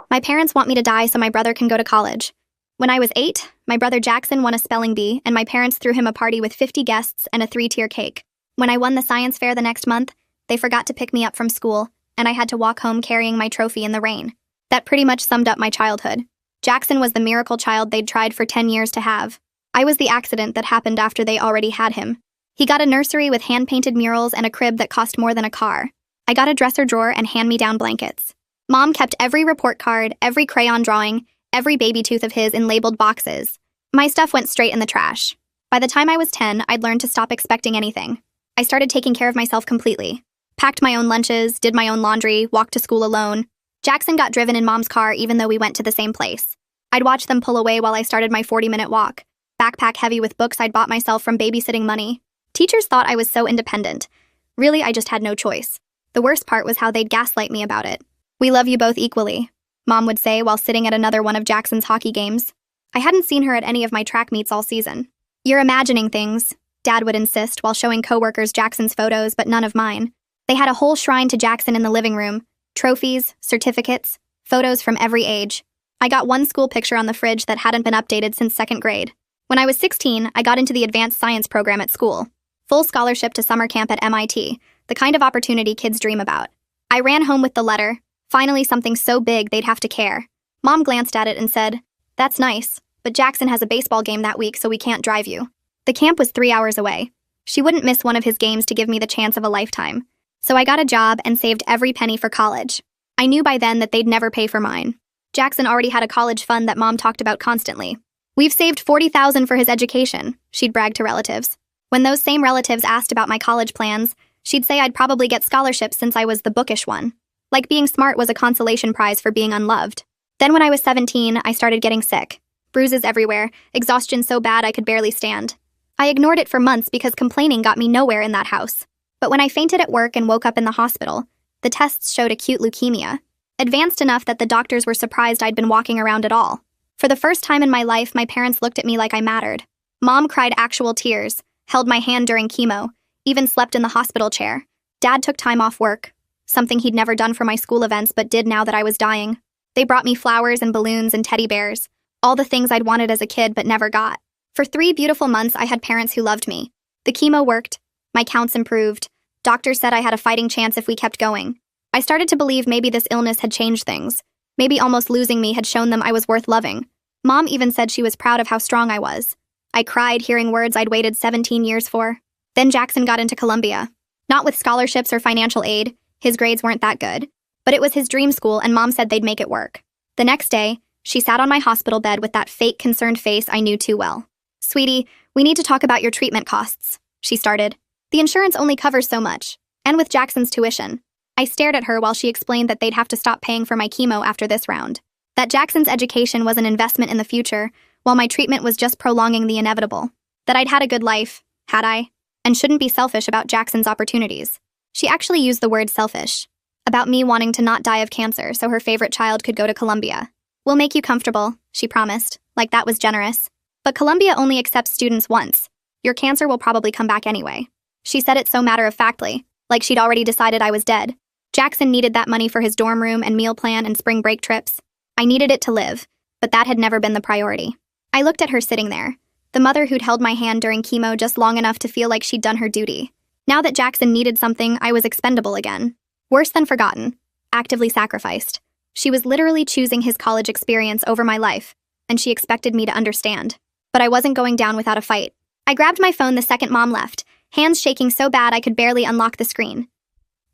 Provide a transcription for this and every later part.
My parents want me to die so my brother can go to college. When I was 8, my brother Jackson won a spelling bee, and my parents threw him a party with 50 guests and a 3-tier cake. When I won the science fair the next month, they forgot to pick me up from school, and I had to walk home carrying my trophy in the rain. That pretty much summed up my childhood. Jackson was the miracle child they'd tried for 10 years to have. I was the accident that happened after they already had him. He got a nursery with hand-painted murals and a crib that cost more than a car. I got a dresser drawer and hand-me-down blankets. Mom kept every report card, every crayon drawing, every baby tooth of his in labeled boxes. My stuff went straight in the trash. By the time I was 10, I'd learned to stop expecting anything. I started taking care of myself completely. Packed my own lunches, did my own laundry, walked to school alone. Jackson got driven in Mom's car even though we went to the same place. I'd watch them pull away while I started my 40-minute walk, backpack heavy with books I'd bought myself from babysitting money. Teachers thought I was so independent. Really, I just had no choice. The worst part was how they'd gaslight me about it. "We love you both equally," Mom would say while sitting at another one of Jackson's hockey games. I hadn't seen her at any of my track meets all season. "You're imagining things," Dad would insist while showing coworkers Jackson's photos, but none of mine. They had a whole shrine to Jackson in the living room. Trophies, certificates, photos from every age. I got one school picture on the fridge that hadn't been updated since 2nd grade. When I was 16, I got into the advanced science program at school. Full scholarship to summer camp at MIT, the kind of opportunity kids dream about. I ran home with the letter, finally something so big they'd have to care. Mom glanced at it and said, "That's nice, but Jackson has a baseball game that week so we can't drive you." The camp was 3 hours away. She wouldn't miss one of his games to give me the chance of a lifetime. So I got a job and saved every penny for college. I knew by then that they'd never pay for mine. Jackson already had a college fund that Mom talked about constantly. "We've saved $40,000 for his education," she'd brag to relatives. When those same relatives asked about my college plans, she'd say I'd probably get scholarships since I was the bookish one. Like being smart was a consolation prize for being unloved. Then when I was 17, I started getting sick. Bruises everywhere, exhaustion so bad I could barely stand. I ignored it for months because complaining got me nowhere in that house. But when I fainted at work and woke up in the hospital, the tests showed acute leukemia, advanced enough that the doctors were surprised I'd been walking around at all. For the first time in my life, my parents looked at me like I mattered. Mom cried actual tears, held my hand during chemo, even slept in the hospital chair. Dad took time off work, something he'd never done for my school events but did now that I was dying. They brought me flowers and balloons and teddy bears, all the things I'd wanted as a kid but never got. For 3 beautiful months, I had parents who loved me. The chemo worked. My counts improved. Doctors said I had a fighting chance if we kept going. I started to believe maybe this illness had changed things. Maybe almost losing me had shown them I was worth loving. Mom even said she was proud of how strong I was. I cried hearing words I'd waited 17 years for. Then Jackson got into Columbia. Not with scholarships or financial aid. His grades weren't that good. But it was his dream school, and Mom said they'd make it work. The next day, she sat on my hospital bed with that fake concerned face I knew too well. "Sweetie, we need to talk about your treatment costs," she started. "The insurance only covers so much, and with Jackson's tuition." I stared at her while she explained that they'd have to stop paying for my chemo after this round. That Jackson's education was an investment in the future, while my treatment was just prolonging the inevitable. That I'd had a good life, had I? And shouldn't be selfish about Jackson's opportunities. She actually used the word selfish. About me wanting to not die of cancer so her favorite child could go to Columbia. "We'll make you comfortable," she promised, like that was generous. "But Columbia only accepts students once. Your cancer will probably come back anyway." She said it so matter-of-factly, like she'd already decided I was dead. Jackson needed that money for his dorm room and meal plan and spring break trips. I needed it to live, but that had never been the priority. I looked at her sitting there, the mother who'd held my hand during chemo just long enough to feel like she'd done her duty. Now that Jackson needed something, I was expendable again. Worse than forgotten, actively sacrificed. She was literally choosing his college experience over my life, and she expected me to understand. But I wasn't going down without a fight. I grabbed my phone the second Mom left, hands shaking so bad I could barely unlock the screen.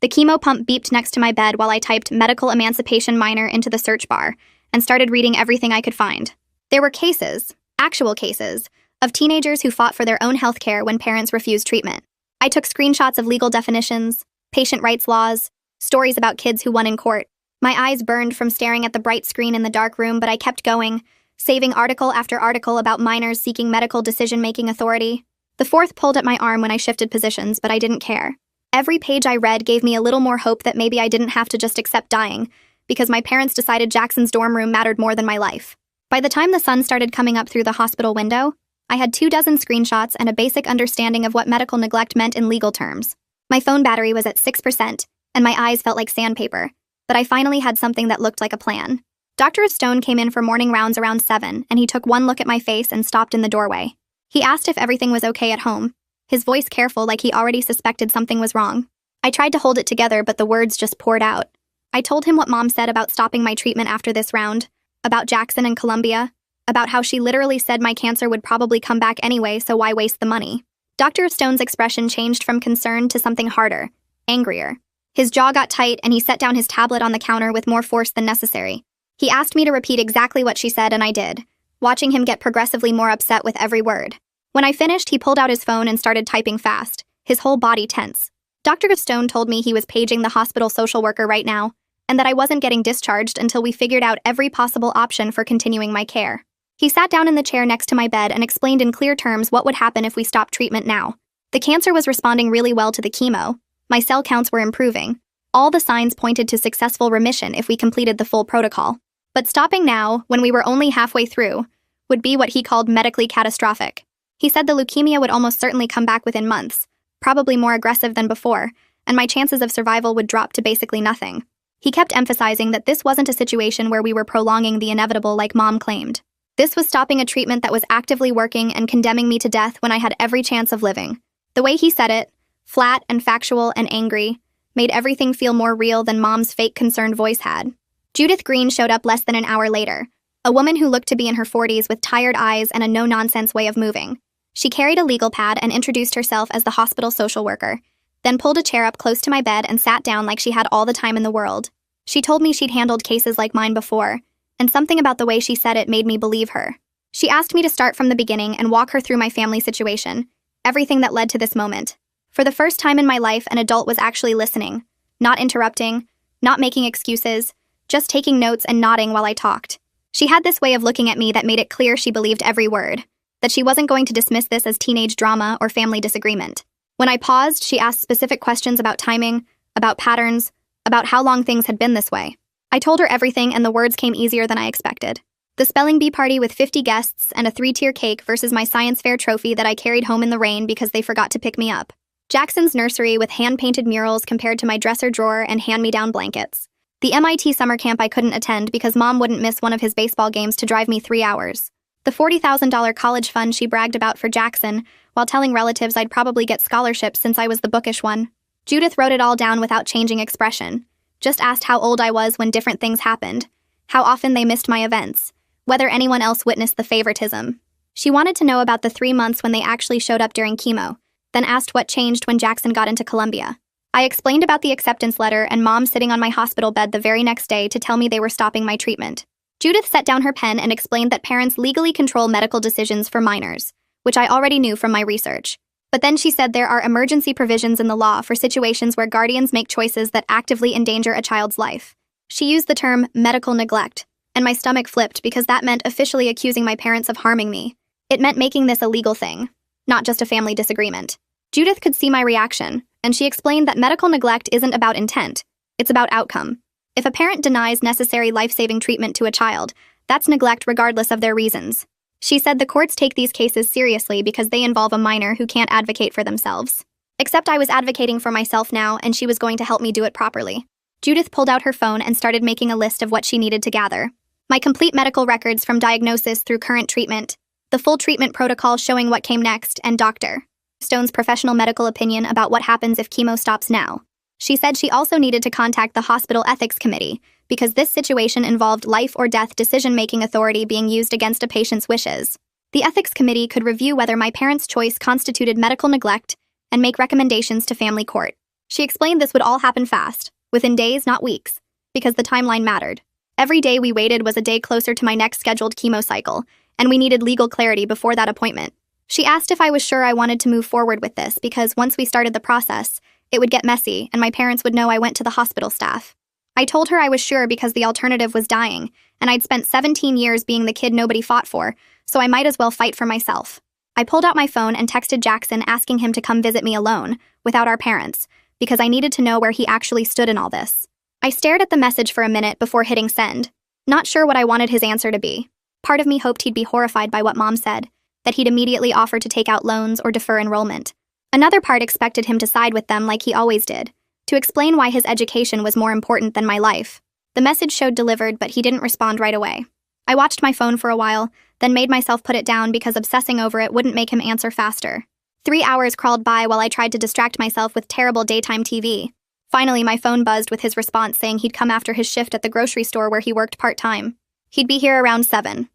The chemo pump beeped next to my bed while I typed "medical emancipation minor" into the search bar and started reading everything I could find. There were cases, actual cases, of teenagers who fought for their own health care when parents refused treatment. I took screenshots of legal definitions, patient rights laws, stories about kids who won in court. My eyes burned from staring at the bright screen in the dark room, but I kept going, saving article after article about minors seeking medical decision-making authority. The fourth pulled at my arm when I shifted positions, but I didn't care. Every page I read gave me a little more hope that maybe I didn't have to just accept dying, because my parents decided Jackson's dorm room mattered more than my life. By the time the sun started coming up through the hospital window, I had 24 screenshots and a basic understanding of what medical neglect meant in legal terms. My phone battery was at 6%, and my eyes felt like sandpaper, but I finally had something that looked like a plan. Dr. Stone came in for morning rounds around 7, and he took one look at my face and stopped in the doorway. He asked if everything was okay at home, his voice careful like he already suspected something was wrong. I tried to hold it together, but the words just poured out. I told him what Mom said about stopping my treatment after this round, about Jackson and Columbia, about how she literally said my cancer would probably come back anyway, so why waste the money? Dr. Stone's expression changed from concern to something harder, angrier. His jaw got tight and he set down his tablet on the counter with more force than necessary. He asked me to repeat exactly what she said, and I did, watching him get progressively more upset with every word. When I finished, he pulled out his phone and started typing fast, his whole body tense. Dr. Stone told me he was paging the hospital social worker right now, and that I wasn't getting discharged until we figured out every possible option for continuing my care. He sat down in the chair next to my bed and explained in clear terms what would happen if we stopped treatment now. The cancer was responding really well to the chemo. My cell counts were improving. All the signs pointed to successful remission if we completed the full protocol. But stopping now, when we were only halfway through, would be what he called medically catastrophic. He said the leukemia would almost certainly come back within months, probably more aggressive than before, and my chances of survival would drop to basically nothing. He kept emphasizing that this wasn't a situation where we were prolonging the inevitable like Mom claimed. This was stopping a treatment that was actively working and condemning me to death when I had every chance of living. The way he said it, flat and factual and angry, made everything feel more real than Mom's fake concerned voice had. Judith Green showed up less than an hour later, a woman who looked to be in her 40s with tired eyes and a no-nonsense way of moving. She carried a legal pad and introduced herself as the hospital social worker, then pulled a chair up close to my bed and sat down like she had all the time in the world. She told me she'd handled cases like mine before, and something about the way she said it made me believe her. She asked me to start from the beginning and walk her through my family situation, everything that led to this moment. For the first time in my life, an adult was actually listening, not interrupting, not making excuses, just taking notes and nodding while I talked. She had this way of looking at me that made it clear she believed every word, that she wasn't going to dismiss this as teenage drama or family disagreement. When I paused, she asked specific questions about timing, about patterns, about how long things had been this way. I told her everything, and the words came easier than I expected. The spelling bee party with 50 guests and a 3-tier cake versus my science fair trophy that I carried home in the rain because they forgot to pick me up. Jackson's nursery with hand-painted murals compared to my dresser drawer and hand-me-down blankets. The MIT summer camp I couldn't attend because Mom wouldn't miss one of his baseball games to drive me 3 hours. The $40,000 college fund she bragged about for Jackson, while telling relatives I'd probably get scholarships since I was the bookish one. Judith wrote it all down without changing expression. Just asked how old I was when different things happened, how often they missed my events, whether anyone else witnessed the favoritism. She wanted to know about the 3 months when they actually showed up during chemo, then asked what changed when Jackson got into Columbia. I explained about the acceptance letter and Mom sitting on my hospital bed the very next day to tell me they were stopping my treatment. Judith set down her pen and explained that parents legally control medical decisions for minors, which I already knew from my research. But then she said there are emergency provisions in the law for situations where guardians make choices that actively endanger a child's life. She used the term medical neglect, and my stomach flipped because that meant officially accusing my parents of harming me. It meant making this a legal thing, not just a family disagreement. Judith could see my reaction, and she explained that medical neglect isn't about intent, it's about outcome. If a parent denies necessary life-saving treatment to a child, that's neglect regardless of their reasons. She said the courts take these cases seriously because they involve a minor who can't advocate for themselves. Except I was advocating for myself now, and she was going to help me do it properly. Judith pulled out her phone and started making a list of what she needed to gather. My complete medical records from diagnosis through current treatment, the full treatment protocol showing what came next, and Dr. Stone's professional medical opinion about what happens if chemo stops now. She said she also needed to contact the hospital ethics committee because this situation involved life or death decision-making authority being used against a patient's wishes. The ethics committee could review whether my parents' choice constituted medical neglect and make recommendations to family court. She explained this would all happen fast, within days, not weeks, because the timeline mattered. Every day we waited was a day closer to my next scheduled chemo cycle, and we needed legal clarity before that appointment. She asked if I was sure I wanted to move forward with this because once we started the process, it would get messy and my parents would know I went to the hospital staff. I told her I was sure because the alternative was dying, and I'd spent 17 years being the kid nobody fought for, so I might as well fight for myself. I pulled out my phone and texted Jackson asking him to come visit me alone, without our parents, because I needed to know where he actually stood in all this. I stared at the message for a minute before hitting send, not sure what I wanted his answer to be. Part of me hoped he'd be horrified by what Mom said, that he'd immediately offer to take out loans or defer enrollment. Another part expected him to side with them like he always did, to explain why his education was more important than my life. The message showed delivered, but he didn't respond right away. I watched my phone for a while, then made myself put it down because obsessing over it wouldn't make him answer faster. 3 hours crawled by while I tried to distract myself with terrible daytime TV. Finally, my phone buzzed with his response saying he'd come after his shift at the grocery store where he worked part-time. He'd be here around 7.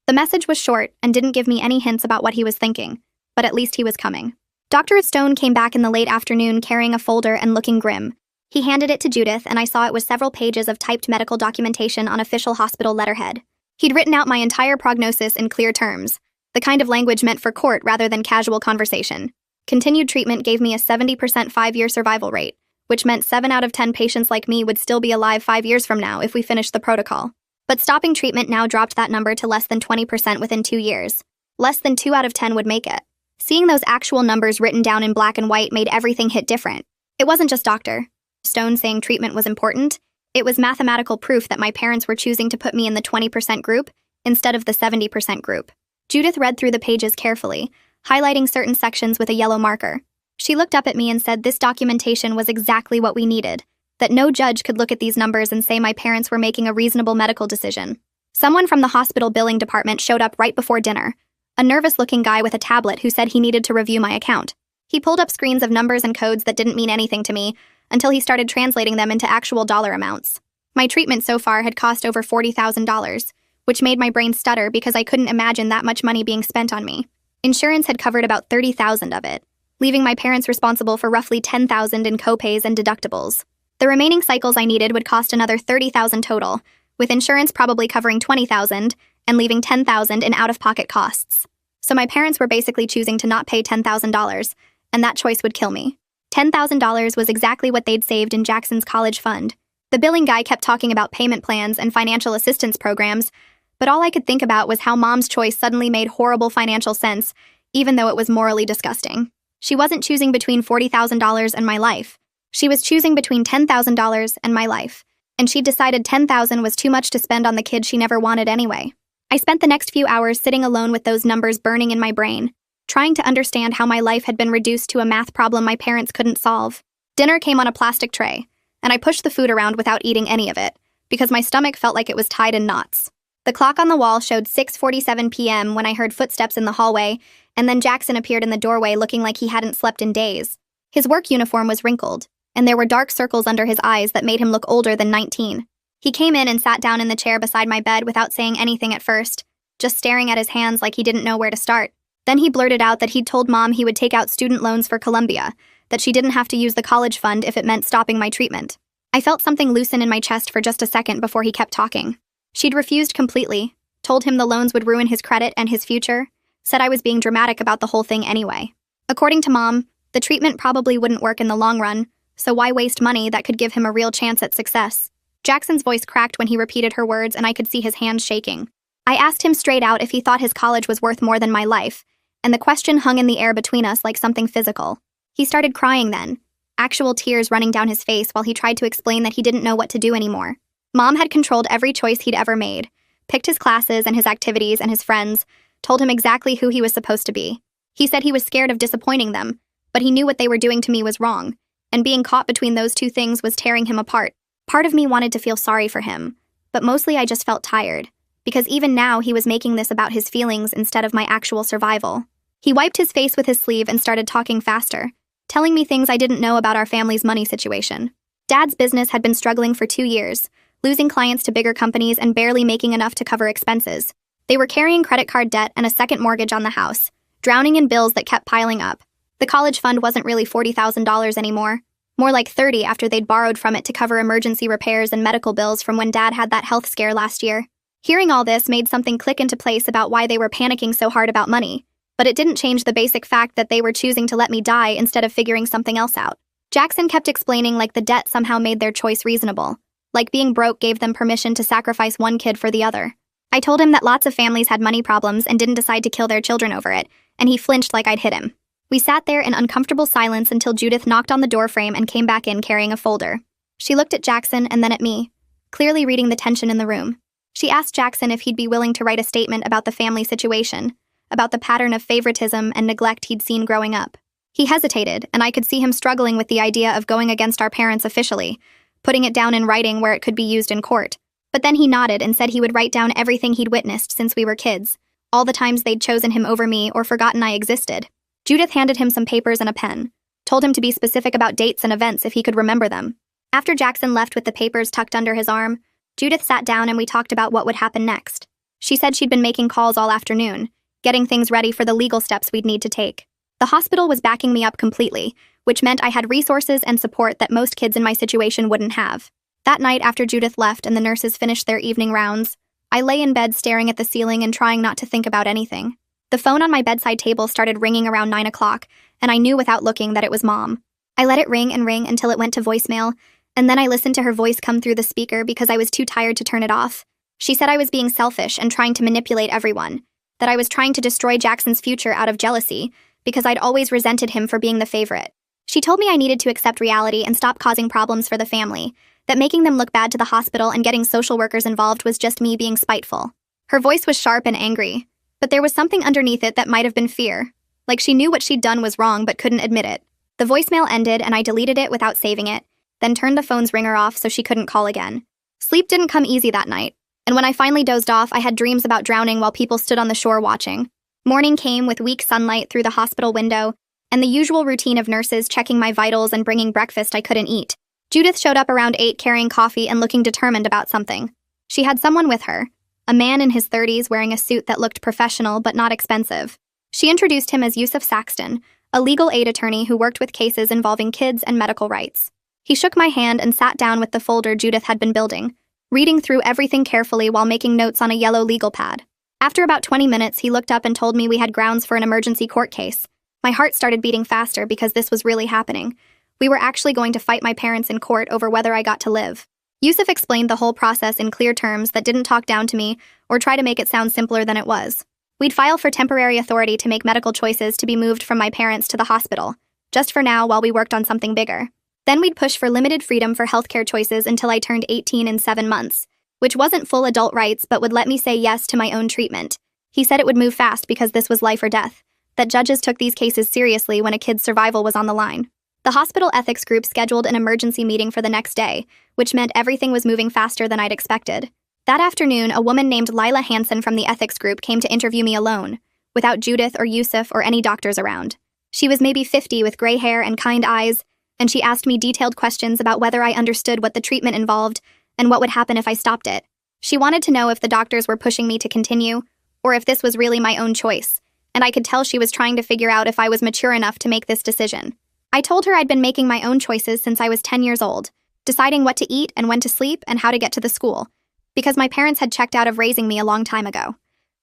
The message was short and didn't give me any hints about what he was thinking, but at least he was coming. Dr. Stone came back in the late afternoon carrying a folder and looking grim. He handed it to Judith, and I saw it was several pages of typed medical documentation on official hospital letterhead. He'd written out my entire prognosis in clear terms, the kind of language meant for court rather than casual conversation. Continued treatment gave me a 70% 5-year survival rate, which meant 7 out of 10 patients like me would still be alive 5 years from now if we finished the protocol. But stopping treatment now dropped that number to less than 20% within 2 years. Less than 2 out of 10 would make it. Seeing those actual numbers written down in black and white made everything hit different. It wasn't just Dr. Stone saying treatment was important. It was mathematical proof that my parents were choosing to put me in the 20% group instead of the 70% group. Judith read through the pages carefully, highlighting certain sections with a yellow marker. She looked up at me and said this documentation was exactly what we needed, that no judge could look at these numbers and say my parents were making a reasonable medical decision. Someone from the hospital billing department showed up right before dinner, a nervous-looking guy with a tablet who said he needed to review my account. He pulled up screens of numbers and codes that didn't mean anything to me until he started translating them into actual dollar amounts. My treatment so far had cost over $40,000, which made my brain stutter because I couldn't imagine that much money being spent on me. Insurance had covered about $30,000 of it, leaving my parents responsible for roughly $10,000 in copays and deductibles. The remaining cycles I needed would cost another $30,000 total, with insurance probably covering $20,000 and leaving $10,000 in out-of-pocket costs. So my parents were basically choosing to not pay $10,000, and that choice would kill me. $10,000 was exactly what they'd saved in Jackson's college fund. The billing guy kept talking about payment plans and financial assistance programs, but all I could think about was how Mom's choice suddenly made horrible financial sense, even though it was morally disgusting. She wasn't choosing between $40,000 and my life. She was choosing between $10,000 and my life, and she decided $10,000 was too much to spend on the kid she never wanted anyway. I spent the next few hours sitting alone with those numbers burning in my brain, trying to understand how my life had been reduced to a math problem my parents couldn't solve. Dinner came on a plastic tray, and I pushed the food around without eating any of it, because my stomach felt like it was tied in knots. The clock on the wall showed 6:47 p.m. when I heard footsteps in the hallway, and then Jackson appeared in the doorway looking like he hadn't slept in days. His work uniform was wrinkled, and there were dark circles under his eyes that made him look older than 19. He came in and sat down in the chair beside my bed without saying anything at first, just staring at his hands like he didn't know where to start. Then he blurted out that he'd told Mom he would take out student loans for Columbia, that she didn't have to use the college fund if it meant stopping my treatment. I felt something loosen in my chest for just a second before he kept talking. She'd refused completely, told him the loans would ruin his credit and his future, said I was being dramatic about the whole thing anyway. According to Mom, the treatment probably wouldn't work in the long run, so why waste money that could give him a real chance at success? Jackson's voice cracked when he repeated her words, and I could see his hands shaking. I asked him straight out if he thought his college was worth more than my life, and the question hung in the air between us like something physical. He started crying then, actual tears running down his face while he tried to explain that he didn't know what to do anymore. Mom had controlled every choice he'd ever made, picked his classes and his activities and his friends, told him exactly who he was supposed to be. He said he was scared of disappointing them, but he knew what they were doing to me was wrong, and being caught between those two things was tearing him apart. Part of me wanted to feel sorry for him, but mostly I just felt tired, because even now he was making this about his feelings instead of my actual survival. He wiped his face with his sleeve and started talking faster, telling me things I didn't know about our family's money situation. Dad's business had been struggling for 2 years, losing clients to bigger companies and barely making enough to cover expenses. They were carrying credit card debt and a second mortgage on the house, drowning in bills that kept piling up. The college fund wasn't really $40,000 anymore, more like $30,000 after they'd borrowed from it to cover emergency repairs and medical bills from when Dad had that health scare last year. Hearing all this made something click into place about why they were panicking so hard about money, but it didn't change the basic fact that they were choosing to let me die instead of figuring something else out. Jackson kept explaining like the debt somehow made their choice reasonable, like being broke gave them permission to sacrifice one kid for the other. I told him that lots of families had money problems and didn't decide to kill their children over it, and he flinched like I'd hit him. We sat there in uncomfortable silence until Judith knocked on the doorframe and came back in carrying a folder. She looked at Jackson and then at me, clearly reading the tension in the room. She asked Jackson if he'd be willing to write a statement about the family situation, about the pattern of favoritism and neglect he'd seen growing up. He hesitated, and I could see him struggling with the idea of going against our parents officially, putting it down in writing where it could be used in court. But then he nodded and said he would write down everything he'd witnessed since we were kids, all the times they'd chosen him over me or forgotten I existed. Judith handed him some papers and a pen, told him to be specific about dates and events if he could remember them. After Jackson left with the papers tucked under his arm, Judith sat down and we talked about what would happen next. She said she'd been making calls all afternoon, getting things ready for the legal steps we'd need to take. The hospital was backing me up completely, which meant I had resources and support that most kids in my situation wouldn't have. That night after Judith left and the nurses finished their evening rounds, I lay in bed staring at the ceiling and trying not to think about anything. The phone on my bedside table started ringing around 9 o'clock, and I knew without looking that it was Mom. I let it ring and ring until it went to voicemail, and then I listened to her voice come through the speaker because I was too tired to turn it off. She said I was being selfish and trying to manipulate everyone, that I was trying to destroy Jackson's future out of jealousy because I'd always resented him for being the favorite. She told me I needed to accept reality and stop causing problems for the family, that making them look bad to the hospital and getting social workers involved was just me being spiteful. Her voice was sharp and angry, but there was something underneath it that might have been fear, like she knew what she'd done was wrong but couldn't admit it. The voicemail ended and I deleted it without saving it, then turned the phone's ringer off so she couldn't call again. Sleep didn't come easy that night, and when I finally dozed off, I had dreams about drowning while people stood on the shore watching. Morning came with weak sunlight through the hospital window, and the usual routine of nurses checking my vitals and bringing breakfast I couldn't eat. Judith showed up around 8 carrying coffee and looking determined about something. She had someone with her, a man in his 30s wearing a suit that looked professional but not expensive. She introduced him as Yusuf Saxton, a legal aid attorney who worked with cases involving kids and medical rights. He shook my hand and sat down with the folder Judith had been building, reading through everything carefully while making notes on a yellow legal pad. After about 20 minutes, he looked up and told me we had grounds for an emergency court case. My heart started beating faster because this was really happening. We were actually going to fight my parents in court over whether I got to live. Yusuf explained the whole process in clear terms that didn't talk down to me or try to make it sound simpler than it was. We'd file for temporary authority to make medical choices to be moved from my parents to the hospital, just for now while we worked on something bigger. Then we'd push for limited freedom for healthcare choices until I turned 18 in 7 months, which wasn't full adult rights but would let me say yes to my own treatment. He said it would move fast because this was life or death, that judges took these cases seriously when a kid's survival was on the line. The hospital ethics group scheduled an emergency meeting for the next day, which meant everything was moving faster than I'd expected. That afternoon, a woman named Lila Hansen from the ethics group came to interview me alone, without Judith or Yusuf or any doctors around. She was maybe 50 with gray hair and kind eyes, and she asked me detailed questions about whether I understood what the treatment involved and what would happen if I stopped it. She wanted to know if the doctors were pushing me to continue, or if this was really my own choice, and I could tell she was trying to figure out if I was mature enough to make this decision. I told her I'd been making my own choices since I was 10 years old, deciding what to eat and when to sleep and how to get to the school, because my parents had checked out of raising me a long time ago.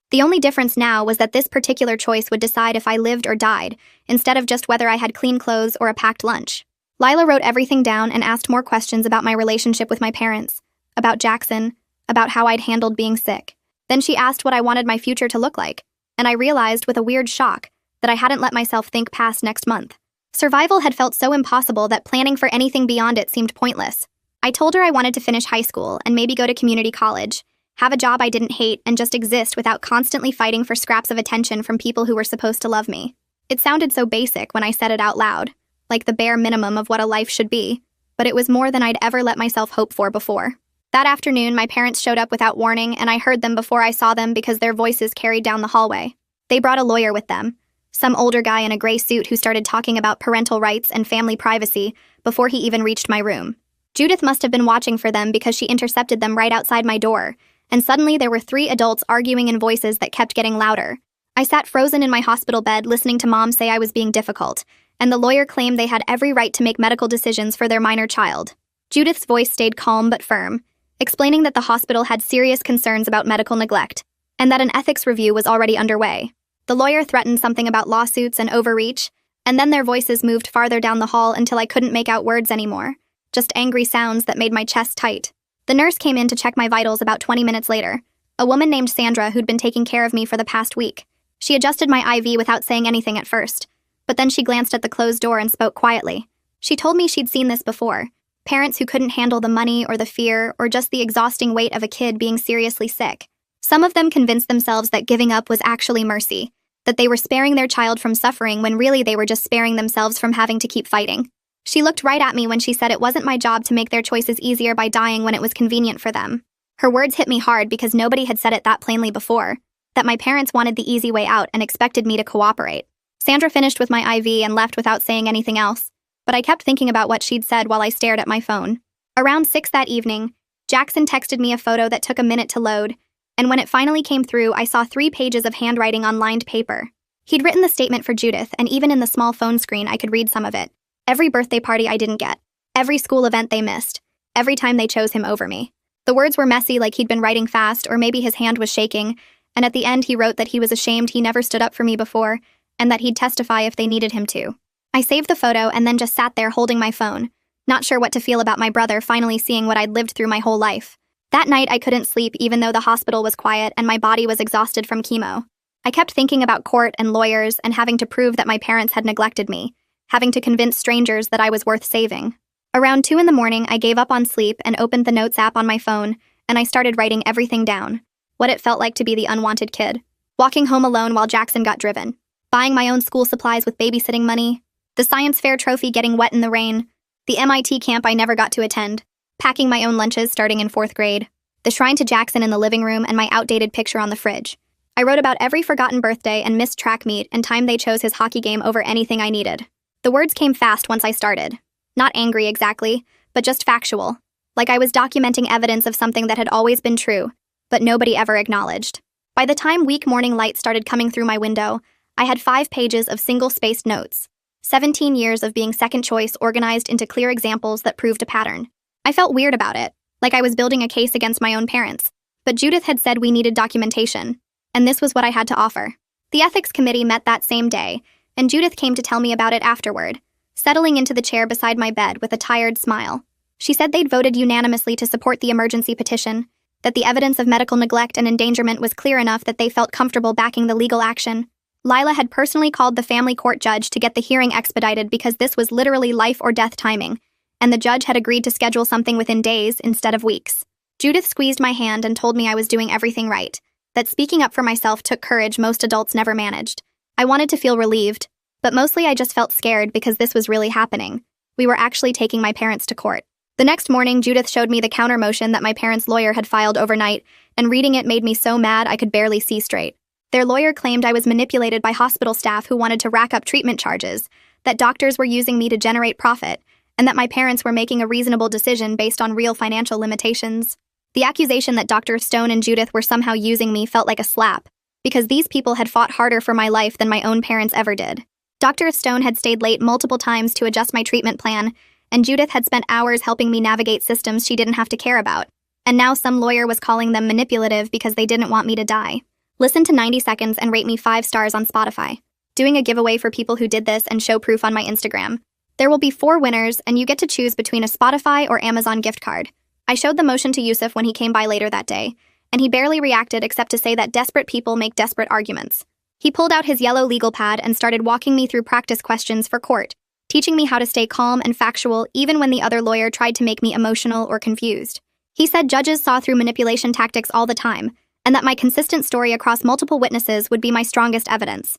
The only difference now was that this particular choice would decide if I lived or died, instead of just whether I had clean clothes or a packed lunch. Lila wrote everything down and asked more questions about my relationship with my parents, about Jackson, about how I'd handled being sick. Then she asked what I wanted my future to look like, and I realized with a weird shock that I hadn't let myself think past next month. Survival had felt so impossible that planning for anything beyond it seemed pointless. I told her I wanted to finish high school and maybe go to community college, have a job I didn't hate, and just exist without constantly fighting for scraps of attention from people who were supposed to love me. It sounded so basic when I said it out loud, like the bare minimum of what a life should be, but it was more than I'd ever let myself hope for before. That afternoon, my parents showed up without warning, and I heard them before I saw them because their voices carried down the hallway. They brought a lawyer with them, some older guy in a gray suit who started talking about parental rights and family privacy before he even reached my room. Judith must have been watching for them because she intercepted them right outside my door, and suddenly there were 3 adults arguing in voices that kept getting louder. I sat frozen in my hospital bed listening to Mom say I was being difficult, and the lawyer claimed they had every right to make medical decisions for their minor child. Judith's voice stayed calm but firm, explaining that the hospital had serious concerns about medical neglect, and that an ethics review was already underway. The lawyer threatened something about lawsuits and overreach, and then their voices moved farther down the hall until I couldn't make out words anymore, just angry sounds that made my chest tight. The nurse came in to check my vitals about 20 minutes later, a woman named Sandra who'd been taking care of me for the past week. She adjusted my IV without saying anything at first, but then she glanced at the closed door and spoke quietly. She told me she'd seen this before, parents who couldn't handle the money or the fear or just the exhausting weight of a kid being seriously sick. Some of them convinced themselves that giving up was actually mercy, that they were sparing their child from suffering when really they were just sparing themselves from having to keep fighting. She looked right at me when she said it wasn't my job to make their choices easier by dying when it was convenient for them. Her words hit me hard because nobody had said it that plainly before, that my parents wanted the easy way out and expected me to cooperate. Sandra finished with my IV and left without saying anything else, but I kept thinking about what she'd said while I stared at my phone. Around 6 that evening, Jackson texted me a photo that took a minute to load, and when it finally came through, I saw 3 pages of handwriting on lined paper. He'd written the statement for Judith, and even in the small phone screen, I could read some of it. Every birthday party I didn't get. Every school event they missed. Every time they chose him over me. The words were messy, like he'd been writing fast, or maybe his hand was shaking, and at the end he wrote that he was ashamed he never stood up for me before, and that he'd testify if they needed him to. I saved the photo and then just sat there holding my phone, not sure what to feel about my brother finally seeing what I'd lived through my whole life. That night I couldn't sleep even though the hospital was quiet and my body was exhausted from chemo. I kept thinking about court and lawyers and having to prove that my parents had neglected me, having to convince strangers that I was worth saving. Around 2 in the morning, I gave up on sleep and opened the Notes app on my phone, and I started writing everything down. What it felt like to be the unwanted kid. Walking home alone while Jackson got driven. Buying my own school supplies with babysitting money. The science fair trophy getting wet in the rain. The MIT camp I never got to attend. Packing my own lunches starting in 4th grade. The shrine to Jackson in the living room and my outdated picture on the fridge. I wrote about every forgotten birthday and missed track meet and time they chose his hockey game over anything I needed. The words came fast once I started. Not angry exactly, but just factual. Like I was documenting evidence of something that had always been true, but nobody ever acknowledged. By the time weak morning light started coming through my window, I had 5 pages of single-spaced notes. 17 years of being second choice organized into clear examples that proved a pattern. I felt weird about it, like I was building a case against my own parents. But Judith had said we needed documentation, and this was what I had to offer. The ethics committee met that same day, and Judith came to tell me about it afterward, settling into the chair beside my bed with a tired smile. She said they'd voted unanimously to support the emergency petition, that the evidence of medical neglect and endangerment was clear enough that they felt comfortable backing the legal action. Lila had personally called the family court judge to get the hearing expedited because this was literally life or death timing, and the judge had agreed to schedule something within days instead of weeks. Judith squeezed my hand and told me I was doing everything right, that speaking up for myself took courage most adults never managed. I wanted to feel relieved, but mostly I just felt scared because this was really happening. We were actually taking my parents to court. The next morning, Judith showed me the counter motion that my parents' lawyer had filed overnight, and reading it made me so mad I could barely see straight. Their lawyer claimed I was manipulated by hospital staff who wanted to rack up treatment charges, that doctors were using me to generate profit, and that my parents were making a reasonable decision based on real financial limitations. The accusation that Dr. Stone and Judith were somehow using me felt like a slap, because these people had fought harder for my life than my own parents ever did. Dr. Stone had stayed late multiple times to adjust my treatment plan, and Judith had spent hours helping me navigate systems she didn't have to care about. And now some lawyer was calling them manipulative because they didn't want me to die. Listen to 90 Seconds and rate me 5 stars on Spotify. Doing a giveaway for people who did this and show proof on my Instagram. There will be 4 winners, and you get to choose between a Spotify or Amazon gift card. I showed the motion to Yusuf when he came by later that day, and he barely reacted except to say that desperate people make desperate arguments. He pulled out his yellow legal pad and started walking me through practice questions for court, teaching me how to stay calm and factual even when the other lawyer tried to make me emotional or confused. He said judges saw through manipulation tactics all the time, and that my consistent story across multiple witnesses would be my strongest evidence.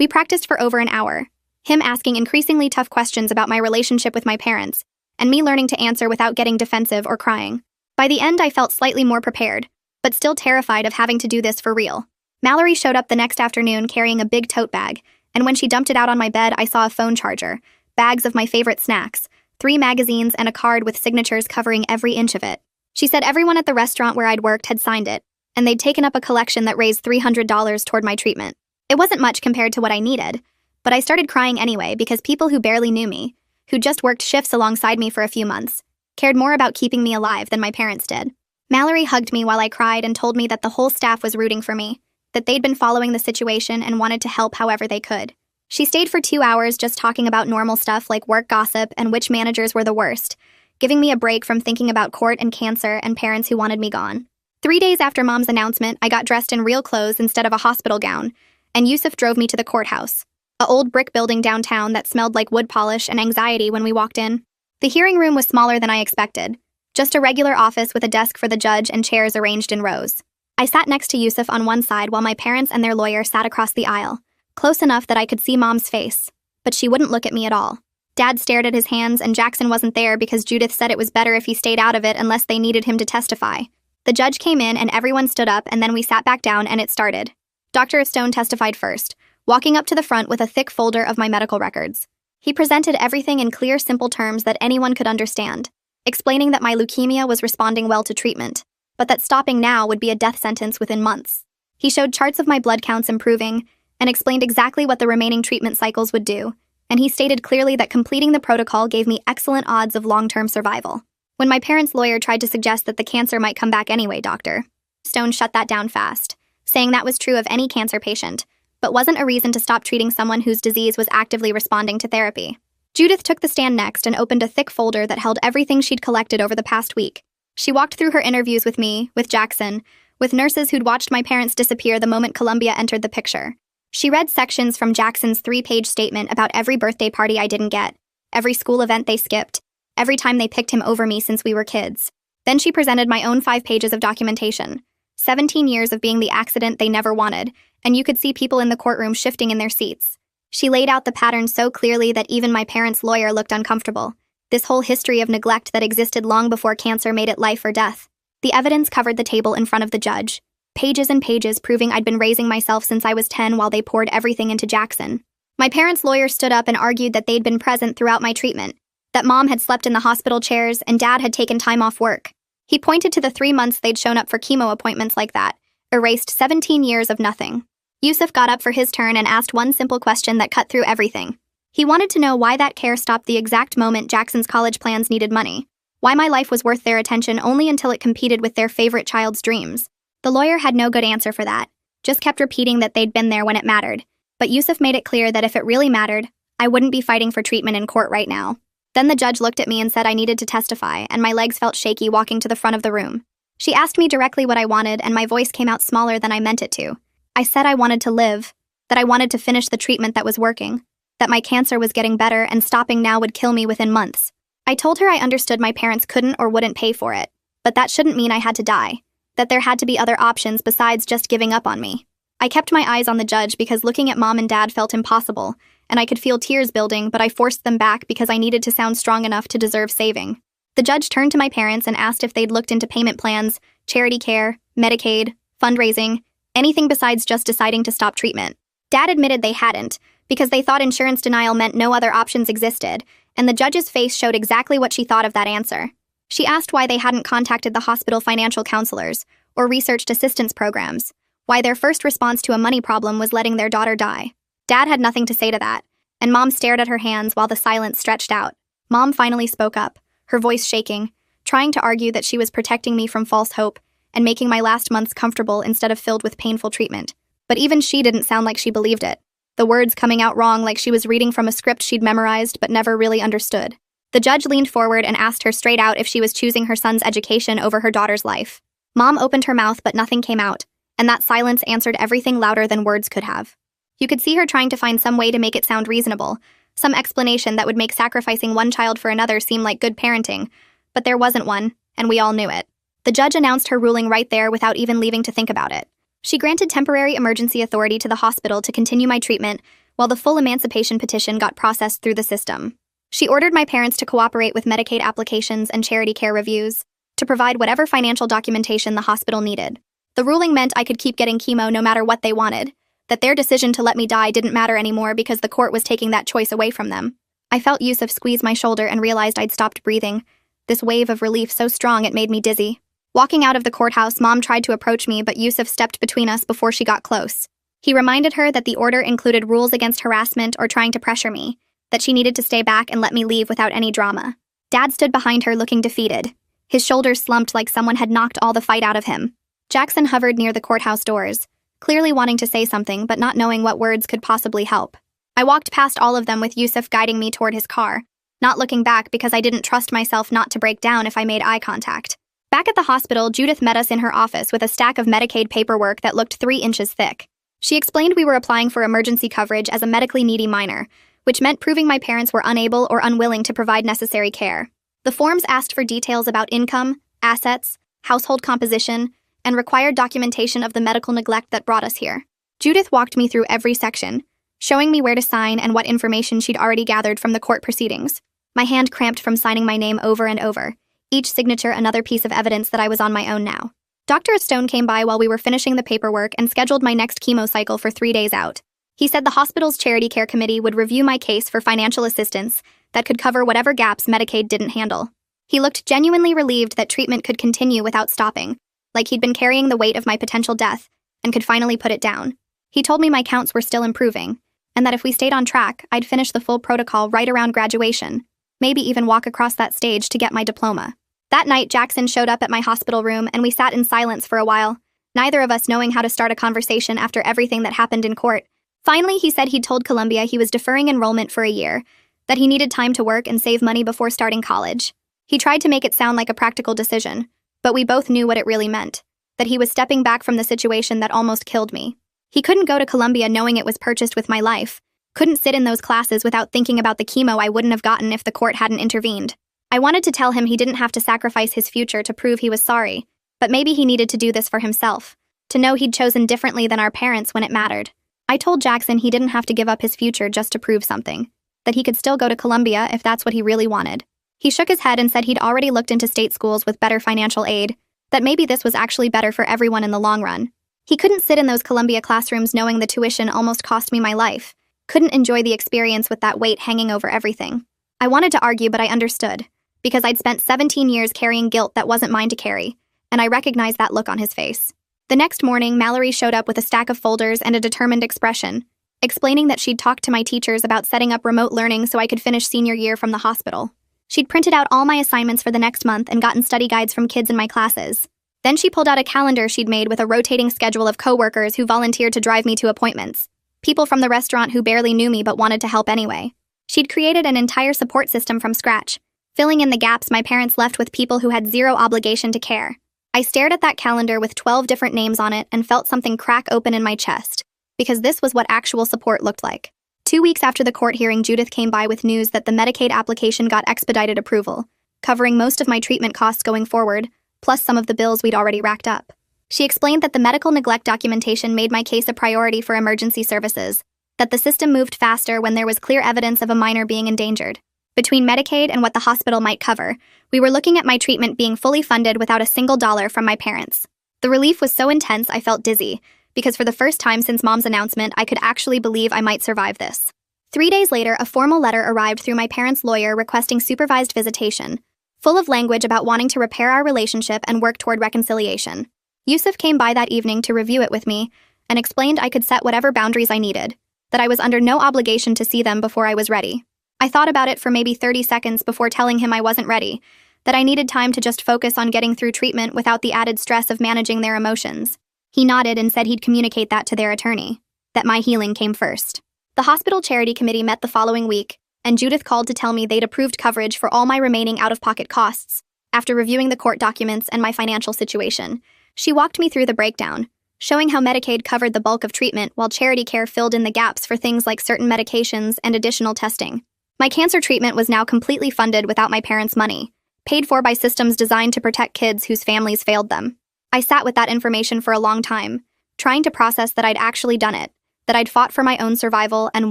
We practiced for over an hour, him asking increasingly tough questions about my relationship with my parents, and me learning to answer without getting defensive or crying. By the end, I felt slightly more prepared, but still terrified of having to do this for real. Mallory showed up the next afternoon carrying a big tote bag, and when she dumped it out on my bed, I saw a phone charger, bags of my favorite snacks, 3 magazines, and a card with signatures covering every inch of it. She said everyone at the restaurant where I'd worked had signed it, and they'd taken up a collection that raised $300 toward my treatment. It wasn't much compared to what I needed, but I started crying anyway because people who barely knew me, who just worked shifts alongside me for a few months, cared more about keeping me alive than my parents did. Mallory hugged me while I cried and told me that the whole staff was rooting for me, that they'd been following the situation and wanted to help however they could. She stayed for 2 hours just talking about normal stuff like work gossip and which managers were the worst, giving me a break from thinking about court and cancer and parents who wanted me gone. 3 days after Mom's announcement, I got dressed in real clothes instead of a hospital gown, and Yusuf drove me to the courthouse, a old brick building downtown that smelled like wood polish and anxiety when we walked in. The hearing room was smaller than I expected, just a regular office with a desk for the judge and chairs arranged in rows. I sat next to Yusuf on one side while my parents and their lawyer sat across the aisle, close enough that I could see Mom's face, but she wouldn't look at me at all. Dad stared at his hands, and Jackson wasn't there because Judith said it was better if he stayed out of it unless they needed him to testify. The judge came in and everyone stood up, and then we sat back down and it started. Dr. Stone testified first, walking up to the front with a thick folder of my medical records. He presented everything in clear, simple terms that anyone could understand, explaining that my leukemia was responding well to treatment, but that stopping now would be a death sentence within months. He showed charts of my blood counts improving and explained exactly what the remaining treatment cycles would do, and he stated clearly that completing the protocol gave me excellent odds of long-term survival. When my parents' lawyer tried to suggest that the cancer might come back anyway, Dr. Stone shut that down fast, saying that was true of any cancer patient, but wasn't a reason to stop treating someone whose disease was actively responding to therapy. Judith took the stand next and opened a thick folder that held everything she'd collected over the past week. She walked through her interviews with me, with Jackson, with nurses who'd watched my parents disappear the moment Columbia entered the picture. She read sections from Jackson's 3-page statement about every birthday party I didn't get, every school event they skipped, every time they picked him over me since we were kids. Then she presented my own 5 pages of documentation, 17 years of being the accident they never wanted, and you could see people in the courtroom shifting in their seats. She laid out the pattern so clearly that even my parents' lawyer looked uncomfortable. This whole history of neglect that existed long before cancer made it life or death. The evidence covered the table in front of the judge. Pages and pages proving I'd been raising myself since I was 10 while they poured everything into Jackson. My parents' lawyer stood up and argued that they'd been present throughout my treatment, that Mom had slept in the hospital chairs and Dad had taken time off work. He pointed to the 3 months they'd shown up for chemo appointments like that, erased 17 years of nothing. Yusuf got up for his turn and asked one simple question that cut through everything. He wanted to know why that care stopped the exact moment Jackson's college plans needed money, why my life was worth their attention only until it competed with their favorite child's dreams. The lawyer had no good answer for that, just kept repeating that they'd been there when it mattered. But Yusuf made it clear that if it really mattered, I wouldn't be fighting for treatment in court right now. Then the judge looked at me and said I needed to testify, and my legs felt shaky walking to the front of the room. She asked me directly what I wanted, and my voice came out smaller than I meant it to. I said I wanted to live, that I wanted to finish the treatment that was working, that my cancer was getting better and stopping now would kill me within months. I told her I understood my parents couldn't or wouldn't pay for it, but that shouldn't mean I had to die, that there had to be other options besides just giving up on me. I kept my eyes on the judge because looking at Mom and Dad felt impossible, and I could feel tears building, but I forced them back because I needed to sound strong enough to deserve saving. The judge turned to my parents and asked if they'd looked into payment plans, charity care, Medicaid, fundraising, anything besides just deciding to stop treatment. Dad admitted they hadn't, because they thought insurance denial meant no other options existed, and the judge's face showed exactly what she thought of that answer. She asked why they hadn't contacted the hospital financial counselors or researched assistance programs, why their first response to a money problem was letting their daughter die. Dad had nothing to say to that, and Mom stared at her hands while the silence stretched out. Mom finally spoke up, her voice shaking, trying to argue that she was protecting me from false hope and making my last months comfortable instead of filled with painful treatment. But even she didn't sound like she believed it, the words coming out wrong like she was reading from a script she'd memorized but never really understood. The judge leaned forward and asked her straight out if she was choosing her son's education over her daughter's life. Mom opened her mouth but nothing came out, and that silence answered everything louder than words could have. You could see her trying to find some way to make it sound reasonable, some explanation that would make sacrificing one child for another seem like good parenting, but there wasn't one, and we all knew it. The judge announced her ruling right there without even leaving to think about it. She granted temporary emergency authority to the hospital to continue my treatment while the full emancipation petition got processed through the system. She ordered my parents to cooperate with Medicaid applications and charity care reviews, to provide whatever financial documentation the hospital needed. The ruling meant I could keep getting chemo no matter what they wanted, that their decision to let me die didn't matter anymore because the court was taking that choice away from them. I felt Yusuf squeeze my shoulder and realized I'd stopped breathing, this wave of relief so strong it made me dizzy. Walking out of the courthouse, Mom tried to approach me, but Yusuf stepped between us before she got close. He reminded her that the order included rules against harassment or trying to pressure me, that she needed to stay back and let me leave without any drama. Dad stood behind her looking defeated. His shoulders slumped like someone had knocked all the fight out of him. Jackson hovered near the courthouse doors, clearly wanting to say something but not knowing what words could possibly help. I walked past all of them with Yusuf guiding me toward his car, not looking back because I didn't trust myself not to break down if I made eye contact. Back at the hospital, Judith met us in her office with a stack of Medicaid paperwork that looked 3 inches thick. She explained we were applying for emergency coverage as a medically needy minor, which meant proving my parents were unable or unwilling to provide necessary care. The forms asked for details about income, assets, household composition, and required documentation of the medical neglect that brought us here. Judith walked me through every section, showing me where to sign and what information she'd already gathered from the court proceedings. My hand cramped from signing my name over and over, each signature another piece of evidence that I was on my own now. Dr. Stone came by while we were finishing the paperwork and scheduled my next chemo cycle for 3 days out. He said the hospital's charity care committee would review my case for financial assistance that could cover whatever gaps Medicaid didn't handle. He looked genuinely relieved that treatment could continue without stopping, like he'd been carrying the weight of my potential death and could finally put it down. He told me my counts were still improving, and that if we stayed on track, I'd finish the full protocol right around graduation, maybe even walk across that stage to get my diploma. That night, Jackson showed up at my hospital room and we sat in silence for a while, neither of us knowing how to start a conversation after everything that happened in court. Finally, he said he'd told Columbia he was deferring enrollment for a year, that he needed time to work and save money before starting college. He tried to make it sound like a practical decision, but we both knew what it really meant, that he was stepping back from the situation that almost killed me. He couldn't go to Columbia knowing it was purchased with my life, couldn't sit in those classes without thinking about the chemo I wouldn't have gotten if the court hadn't intervened. I wanted to tell him he didn't have to sacrifice his future to prove he was sorry, but maybe he needed to do this for himself, to know he'd chosen differently than our parents when it mattered. I told Jackson he didn't have to give up his future just to prove something, that he could still go to Columbia if that's what he really wanted. He shook his head and said he'd already looked into state schools with better financial aid, that maybe this was actually better for everyone in the long run. He couldn't sit in those Columbia classrooms knowing the tuition almost cost me my life, couldn't enjoy the experience with that weight hanging over everything. I wanted to argue, but I understood, because I'd spent 17 years carrying guilt that wasn't mine to carry, and I recognized that look on his face. The next morning, Mallory showed up with a stack of folders and a determined expression, explaining that she'd talked to my teachers about setting up remote learning so I could finish senior year from the hospital. She'd printed out all my assignments for the next month and gotten study guides from kids in my classes. Then she pulled out a calendar she'd made with a rotating schedule of coworkers who volunteered to drive me to appointments, people from the restaurant who barely knew me but wanted to help anyway. She'd created an entire support system from scratch, filling in the gaps my parents left with people who had zero obligation to care. I stared at that calendar with 12 different names on it and felt something crack open in my chest, because this was what actual support looked like. 2 weeks after the court hearing, Judith came by with news that the Medicaid application got expedited approval, covering most of my treatment costs going forward, plus some of the bills we'd already racked up. She explained that the medical neglect documentation made my case a priority for emergency services, that the system moved faster when there was clear evidence of a minor being endangered. Between Medicaid and what the hospital might cover, we were looking at my treatment being fully funded without a single dollar from my parents. The relief was so intense I felt dizzy, because for the first time since Mom's announcement, I could actually believe I might survive this. 3 days later, a formal letter arrived through my parents' lawyer requesting supervised visitation, full of language about wanting to repair our relationship and work toward reconciliation. Yusuf came by that evening to review it with me and explained I could set whatever boundaries I needed, that I was under no obligation to see them before I was ready. I thought about it for maybe 30 seconds before telling him I wasn't ready, that I needed time to just focus on getting through treatment without the added stress of managing their emotions. He nodded and said he'd communicate that to their attorney, that my healing came first. The hospital charity committee met the following week, and Judith called to tell me they'd approved coverage for all my remaining out-of-pocket costs, after reviewing the court documents and my financial situation. She walked me through the breakdown, showing how Medicaid covered the bulk of treatment while charity care filled in the gaps for things like certain medications and additional testing. My cancer treatment was now completely funded without my parents' money, paid for by systems designed to protect kids whose families failed them. I sat with that information for a long time, trying to process that I'd actually done it, that I'd fought for my own survival and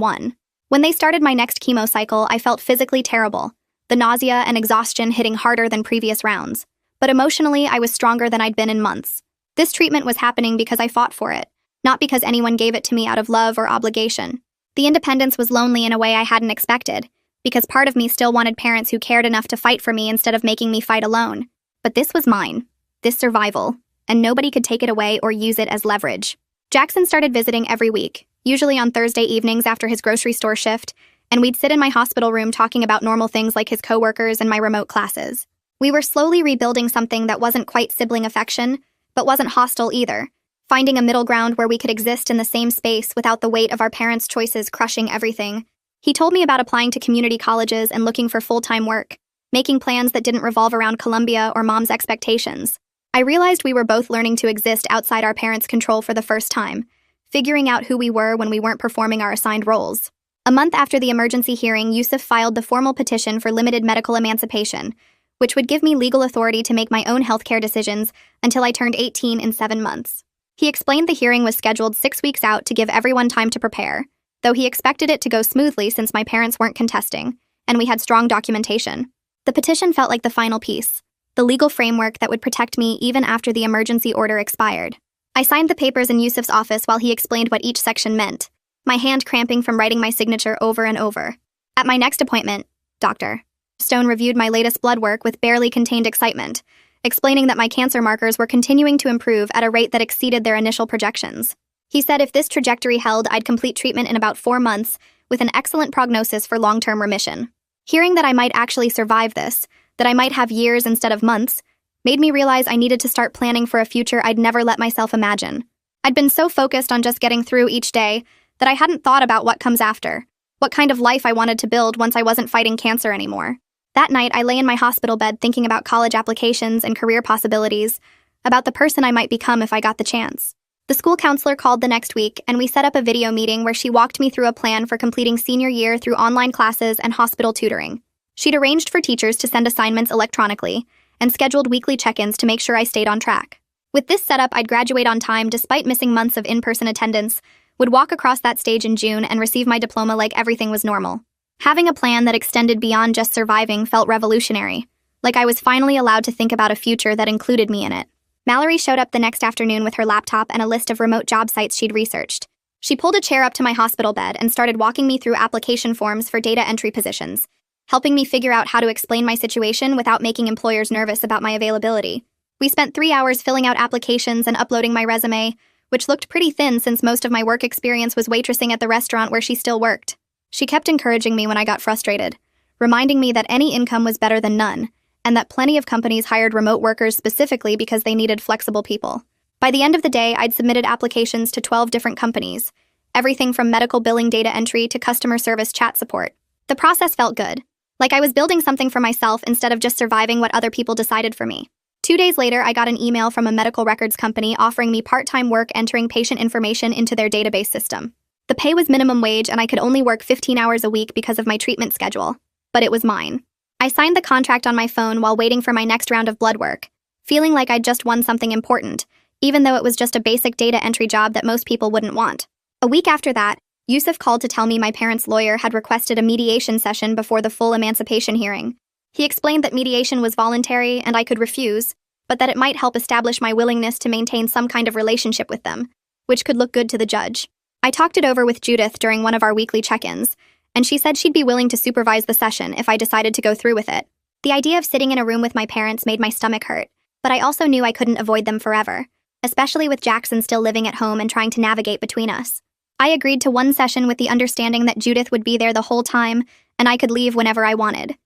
won. When they started my next chemo cycle, I felt physically terrible, the nausea and exhaustion hitting harder than previous rounds. But emotionally, I was stronger than I'd been in months. This treatment was happening because I fought for it, not because anyone gave it to me out of love or obligation. The independence was lonely in a way I hadn't expected, because part of me still wanted parents who cared enough to fight for me instead of making me fight alone. But this was mine, this survival, and nobody could take it away or use it as leverage. Jackson started visiting every week, usually on Thursday evenings after his grocery store shift, and we'd sit in my hospital room talking about normal things like his coworkers and my remote classes. We were slowly rebuilding something that wasn't quite sibling affection, but wasn't hostile either, finding a middle ground where we could exist in the same space without the weight of our parents' choices crushing everything. He told me about applying to community colleges and looking for full-time work, making plans that didn't revolve around Columbia or Mom's expectations. I realized we were both learning to exist outside our parents' control for the first time, figuring out who we were when we weren't performing our assigned roles. A month after the emergency hearing, Yusuf filed the formal petition for limited medical emancipation, which would give me legal authority to make my own healthcare decisions until I turned 18 in 7 months. He explained the hearing was scheduled 6 weeks out to give everyone time to prepare, though he expected it to go smoothly since my parents weren't contesting, and we had strong documentation. The petition felt like the final piece, the legal framework that would protect me even after the emergency order expired. I signed the papers in Yusuf's office while he explained what each section meant, my hand cramping from writing my signature over and over. At my next appointment, Dr. Stone reviewed my latest blood work with barely contained excitement, explaining that my cancer markers were continuing to improve at a rate that exceeded their initial projections. He said if this trajectory held, I'd complete treatment in about 4 months, with an excellent prognosis for long-term remission. Hearing that I might actually survive this, that I might have years instead of months, made me realize I needed to start planning for a future I'd never let myself imagine. I'd been so focused on just getting through each day that I hadn't thought about what comes after, what kind of life I wanted to build once I wasn't fighting cancer anymore. That night, I lay in my hospital bed thinking about college applications and career possibilities, about the person I might become if I got the chance. The school counselor called the next week, and we set up a video meeting where she walked me through a plan for completing senior year through online classes and hospital tutoring. She'd arranged for teachers to send assignments electronically, and scheduled weekly check-ins to make sure I stayed on track. With this setup, I'd graduate on time despite missing months of in-person attendance, would walk across that stage in June and receive my diploma like everything was normal. Having a plan that extended beyond just surviving felt revolutionary, like I was finally allowed to think about a future that included me in it. Mallory showed up the next afternoon with her laptop and a list of remote job sites she'd researched. She pulled a chair up to my hospital bed and started walking me through application forms for data entry positions, helping me figure out how to explain my situation without making employers nervous about my availability. We spent 3 hours filling out applications and uploading my resume, which looked pretty thin since most of my work experience was waitressing at the restaurant where she still worked. She kept encouraging me when I got frustrated, reminding me that any income was better than none, and that plenty of companies hired remote workers specifically because they needed flexible people. By the end of the day, I'd submitted applications to 12 different companies, everything from medical billing data entry to customer service chat support. The process felt good, like I was building something for myself instead of just surviving what other people decided for me. 2 days later, I got an email from a medical records company offering me part-time work entering patient information into their database system. The pay was minimum wage and I could only work 15 hours a week because of my treatment schedule, but it was mine. I signed the contract on my phone while waiting for my next round of blood work, feeling like I'd just won something important, even though it was just a basic data entry job that most people wouldn't want. A week after that, Yusuf called to tell me my parents' lawyer had requested a mediation session before the full emancipation hearing. He explained that mediation was voluntary and I could refuse, but that it might help establish my willingness to maintain some kind of relationship with them, which could look good to the judge. I talked it over with Judith during one of our weekly check-ins, and she said she'd be willing to supervise the session if I decided to go through with it. The idea of sitting in a room with my parents made my stomach hurt, but I also knew I couldn't avoid them forever, especially with Jackson still living at home and trying to navigate between us. I agreed to one session with the understanding that Judith would be there the whole time, and I could leave whenever I wanted.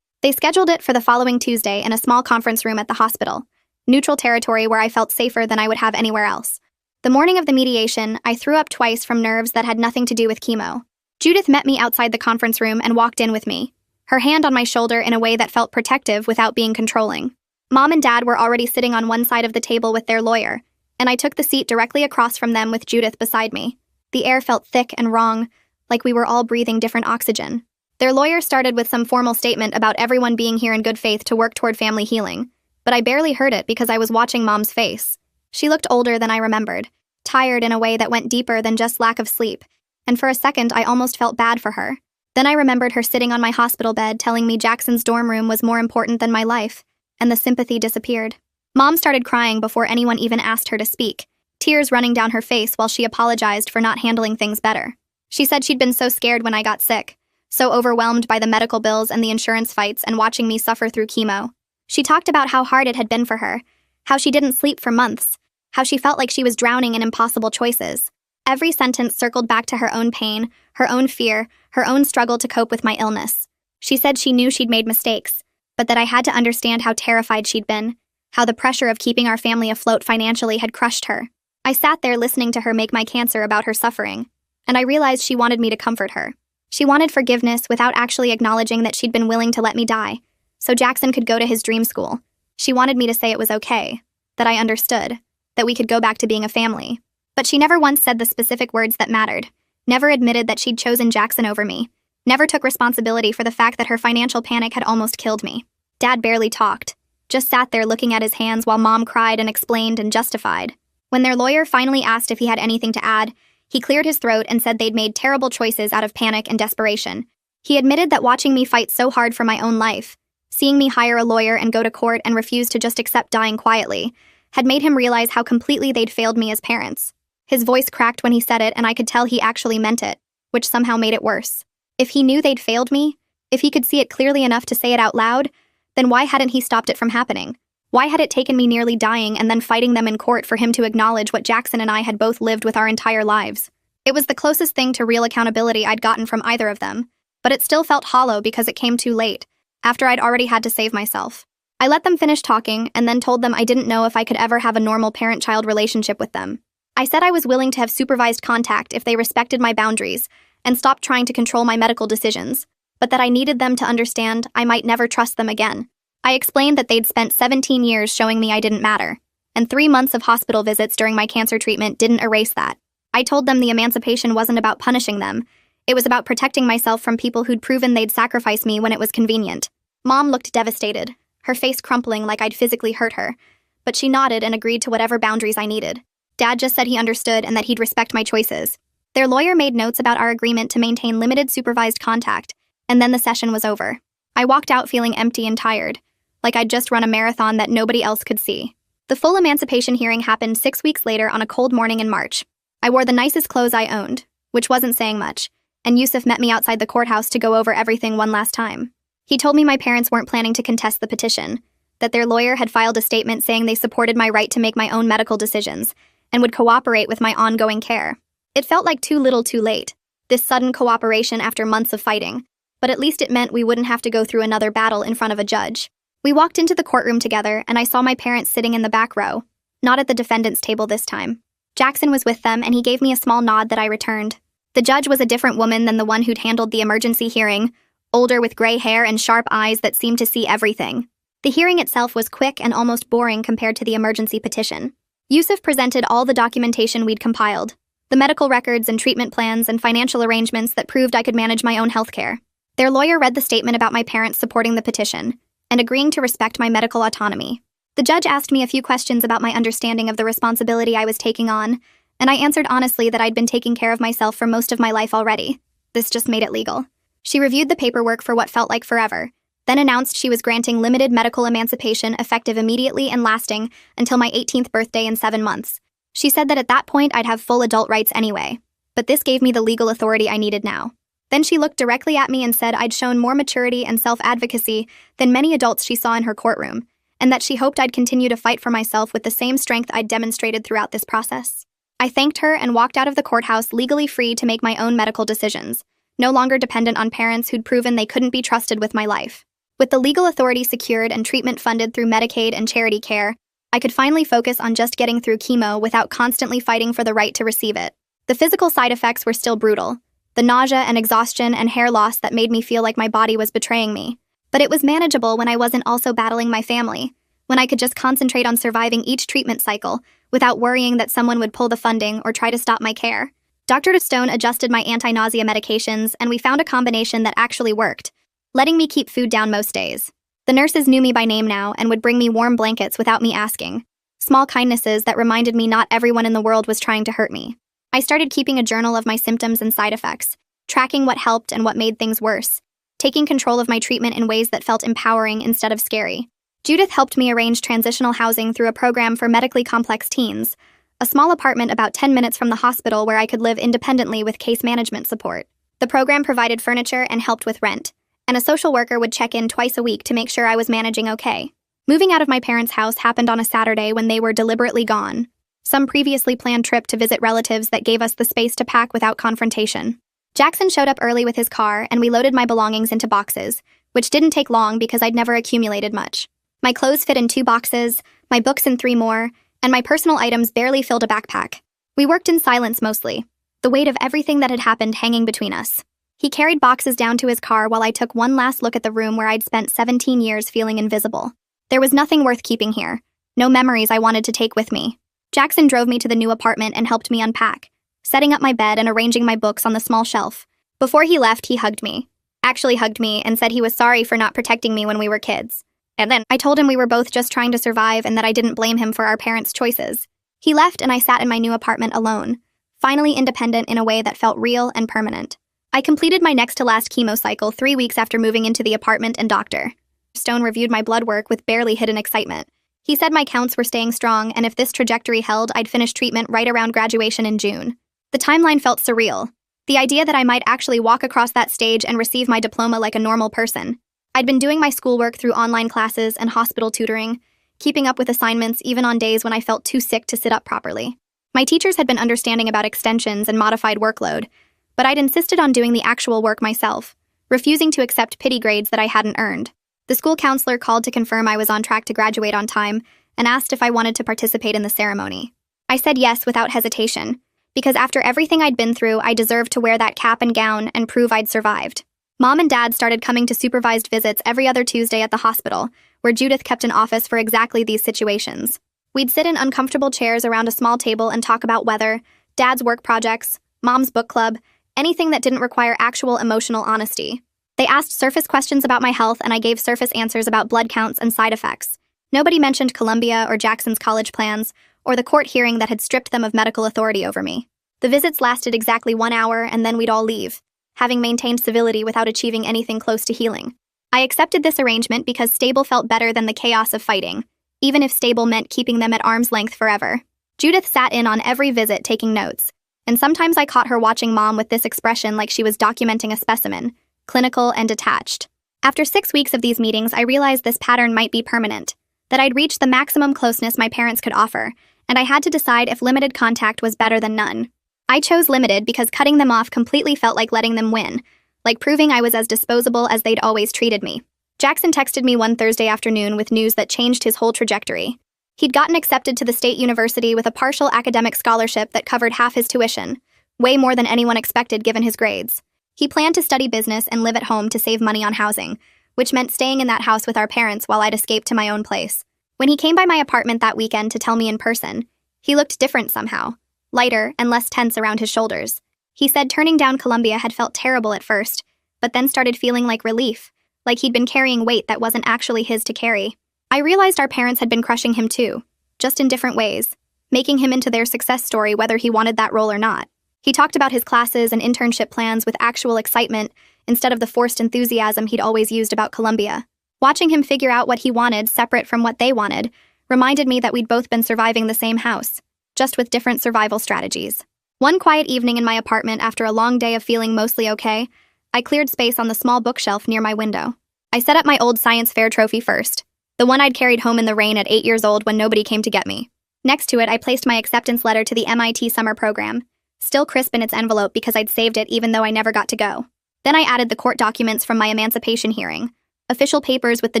They scheduled it for the following Tuesday in a small conference room at the hospital, neutral territory where I felt safer than I would have anywhere else. The morning of the mediation, I threw up twice from nerves that had nothing to do with chemo. Judith met me outside the conference room and walked in with me, her hand on my shoulder in a way that felt protective without being controlling. Mom and Dad were already sitting on one side of the table with their lawyer, and I took the seat directly across from them with Judith beside me. The air felt thick and wrong, like we were all breathing different oxygen. Their lawyer started with some formal statement about everyone being here in good faith to work toward family healing, but I barely heard it because I was watching Mom's face. She looked older than I remembered, tired in a way that went deeper than just lack of sleep, and for a second I almost felt bad for her. Then I remembered her sitting on my hospital bed telling me Jackson's dorm room was more important than my life, and the sympathy disappeared. Mom started crying before anyone even asked her to speak, tears running down her face while she apologized for not handling things better. She said she'd been so scared when I got sick, so overwhelmed by the medical bills and the insurance fights and watching me suffer through chemo. She talked about how hard it had been for her, how she didn't sleep for months, how she felt like she was drowning in impossible choices. Every sentence circled back to her own pain, her own fear, her own struggle to cope with my illness. She said she knew she'd made mistakes, but that I had to understand how terrified she'd been, how the pressure of keeping our family afloat financially had crushed her. I sat there listening to her make my cancer about her suffering, and I realized she wanted me to comfort her. She wanted forgiveness without actually acknowledging that she'd been willing to let me die, so Jackson could go to his dream school. She wanted me to say it was okay, that I understood, that we could go back to being a family. But she never once said the specific words that mattered, never admitted that she'd chosen Jackson over me, never took responsibility for the fact that her financial panic had almost killed me. Dad barely talked, just sat there looking at his hands while Mom cried and explained and justified. When their lawyer finally asked if he had anything to add, He cleared his throat and said they'd made terrible choices out of panic and desperation. He admitted that watching me fight so hard for my own life, seeing me hire a lawyer and go to court and refuse to just accept dying quietly, had made him realize how completely they'd failed me as parents. His voice cracked when he said it, and I could tell he actually meant it, which somehow made it worse. If he knew they'd failed me, if he could see it clearly enough to say it out loud, then why hadn't he stopped it from happening? Why had it taken me nearly dying and then fighting them in court for him to acknowledge what Jackson and I had both lived with our entire lives? It was the closest thing to real accountability I'd gotten from either of them, but it still felt hollow because it came too late, after I'd already had to save myself. I let them finish talking and then told them I didn't know if I could ever have a normal parent-child relationship with them. I said I was willing to have supervised contact if they respected my boundaries and stopped trying to control my medical decisions, but that I needed them to understand I might never trust them again. I explained that they'd spent 17 years showing me I didn't matter, and 3 months of hospital visits during my cancer treatment didn't erase that. I told them the emancipation wasn't about punishing them. It was about protecting myself from people who'd proven they'd sacrifice me when it was convenient. Mom looked devastated, her face crumpling like I'd physically hurt her, but she nodded and agreed to whatever boundaries I needed. Dad just said he understood and that he'd respect my choices. Their lawyer made notes about our agreement to maintain limited supervised contact, and then the session was over. I walked out feeling empty and tired, like I'd just run a marathon that nobody else could see. The full emancipation hearing happened 6 weeks later on a cold morning in March. I wore the nicest clothes I owned, which wasn't saying much, and Yusuf met me outside the courthouse to go over everything one last time. He told me my parents weren't planning to contest the petition, that their lawyer had filed a statement saying they supported my right to make my own medical decisions, and would cooperate with my ongoing care. It felt like too little too late, this sudden cooperation after months of fighting, but at least it meant we wouldn't have to go through another battle in front of a judge. We walked into the courtroom together, and I saw my parents sitting in the back row, not at the defendant's table this time. Jackson was with them, and he gave me a small nod that I returned. The judge was a different woman than the one who'd handled the emergency hearing, older with gray hair and sharp eyes that seemed to see everything. The hearing itself was quick and almost boring compared to the emergency petition. Yusuf presented all the documentation we'd compiled, the medical records and treatment plans and financial arrangements that proved I could manage my own health care. Their lawyer read the statement about my parents supporting the petition and agreeing to respect my medical autonomy. The judge asked me a few questions about my understanding of the responsibility I was taking on, and I answered honestly that I'd been taking care of myself for most of my life already. This just made it legal. She reviewed the paperwork for what felt like forever, then announced she was granting limited medical emancipation effective immediately and lasting until my 18th birthday in 7 months. She said that at that point I'd have full adult rights anyway, but this gave me the legal authority I needed now. Then she looked directly at me and said I'd shown more maturity and self-advocacy than many adults she saw in her courtroom, and that she hoped I'd continue to fight for myself with the same strength I'd demonstrated throughout this process. I thanked her and walked out of the courthouse legally free to make my own medical decisions, no longer dependent on parents who'd proven they couldn't be trusted with my life. With the legal authority secured and treatment funded through Medicaid and charity care, I could finally focus on just getting through chemo without constantly fighting for the right to receive it. The physical side effects were still brutal, the nausea and exhaustion and hair loss that made me feel like my body was betraying me. But it was manageable when I wasn't also battling my family, when I could just concentrate on surviving each treatment cycle without worrying that someone would pull the funding or try to stop my care. Dr. Stone adjusted my anti-nausea medications, and we found a combination that actually worked, letting me keep food down most days. The nurses knew me by name now and would bring me warm blankets without me asking, small kindnesses that reminded me not everyone in the world was trying to hurt me. I started keeping a journal of my symptoms and side effects, tracking what helped and what made things worse, taking control of my treatment in ways that felt empowering instead of scary. Judith helped me arrange transitional housing through a program for medically complex teens, a small apartment about 10 minutes from the hospital where I could live independently with case management support. The program provided furniture and helped with rent, and a social worker would check in twice a week to make sure I was managing okay. Moving out of my parents' house happened on a Saturday when they were deliberately gone, some previously planned trip to visit relatives that gave us the space to pack without confrontation. Jackson showed up early with his car, and we loaded my belongings into boxes, which didn't take long because I'd never accumulated much. My clothes fit in 2 boxes, my books in 3 more, and my personal items barely filled a backpack. We worked in silence mostly, the weight of everything that had happened hanging between us. He carried boxes down to his car while I took one last look at the room where I'd spent 17 years feeling invisible. There was nothing worth keeping here, no memories I wanted to take with me. Jackson drove me to the new apartment and helped me unpack, setting up my bed and arranging my books on the small shelf. Before he left, he hugged me, and said he was sorry for not protecting me when we were kids. And then I told him we were both just trying to survive and that I didn't blame him for our parents' choices. He left and I sat in my new apartment alone, finally independent in a way that felt real and permanent. I completed my next to last chemo cycle 3 weeks after moving into the apartment, and Dr. Stone reviewed my blood work with barely hidden excitement. He said my counts were staying strong, and if this trajectory held, I'd finish treatment right around graduation in June. The timeline felt surreal. The idea that I might actually walk across that stage and receive my diploma like a normal person. I'd been doing my schoolwork through online classes and hospital tutoring, keeping up with assignments even on days when I felt too sick to sit up properly. My teachers had been understanding about extensions and modified workload, but I'd insisted on doing the actual work myself, refusing to accept pity grades that I hadn't earned. The school counselor called to confirm I was on track to graduate on time and asked if I wanted to participate in the ceremony. I said yes without hesitation, because after everything I'd been through, I deserved to wear that cap and gown and prove I'd survived. Mom and Dad started coming to supervised visits every other Tuesday at the hospital, where Judith kept an office for exactly these situations. We'd sit in uncomfortable chairs around a small table and talk about weather, Dad's work projects, Mom's book club, anything that didn't require actual emotional honesty. They asked surface questions about my health, and I gave surface answers about blood counts and side effects. Nobody mentioned Columbia or Jackson's college plans, or the court hearing that had stripped them of medical authority over me. The visits lasted exactly 1 hour, and then we'd all leave, having maintained civility without achieving anything close to healing. I accepted this arrangement because stable felt better than the chaos of fighting, even if stable meant keeping them at arm's length forever. Judith sat in on every visit taking notes, and sometimes I caught her watching Mom with this expression like she was documenting a specimen, clinical and detached. After 6 weeks of these meetings, I realized this pattern might be permanent, that I'd reached the maximum closeness my parents could offer, and I had to decide if limited contact was better than none. I chose limited because cutting them off completely felt like letting them win, like proving I was as disposable as they'd always treated me. Jackson texted me one Thursday afternoon with news that changed his whole trajectory. He'd gotten accepted to the state university with a partial academic scholarship that covered half his tuition, way more than anyone expected given his grades. He planned to study business and live at home to save money on housing, which meant staying in that house with our parents while I'd escape to my own place. When he came by my apartment that weekend to tell me in person, he looked different somehow, lighter and less tense around his shoulders. He said turning down Columbia had felt terrible at first, but then started feeling like relief, like he'd been carrying weight that wasn't actually his to carry. I realized our parents had been crushing him too, just in different ways, making him into their success story whether he wanted that role or not. He talked about his classes and internship plans with actual excitement instead of the forced enthusiasm he'd always used about Columbia. Watching him figure out what he wanted separate from what they wanted reminded me that we'd both been surviving the same house, just with different survival strategies. One quiet evening in my apartment after a long day of feeling mostly okay, I cleared space on the small bookshelf near my window. I set up my old science fair trophy first, the one I'd carried home in the rain at 8 years old when nobody came to get me. Next to it, I placed my acceptance letter to the MIT summer program, still crisp in its envelope because I'd saved it even though I never got to go. Then I added the court documents from my emancipation hearing, official papers with the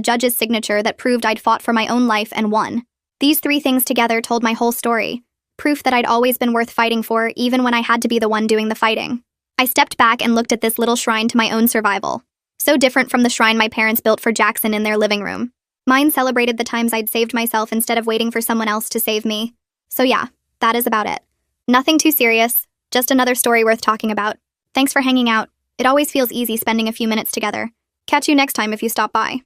judge's signature that proved I'd fought for my own life and won. These 3 things together told my whole story, proof that I'd always been worth fighting for even when I had to be the one doing the fighting. I stepped back and looked at this little shrine to my own survival, so different from the shrine my parents built for Jackson in their living room. Mine celebrated the times I'd saved myself instead of waiting for someone else to save me. So yeah, that is about it. Nothing too serious, just another story worth talking about. Thanks for hanging out. It always feels easy spending a few minutes together. Catch you next time if you stop by.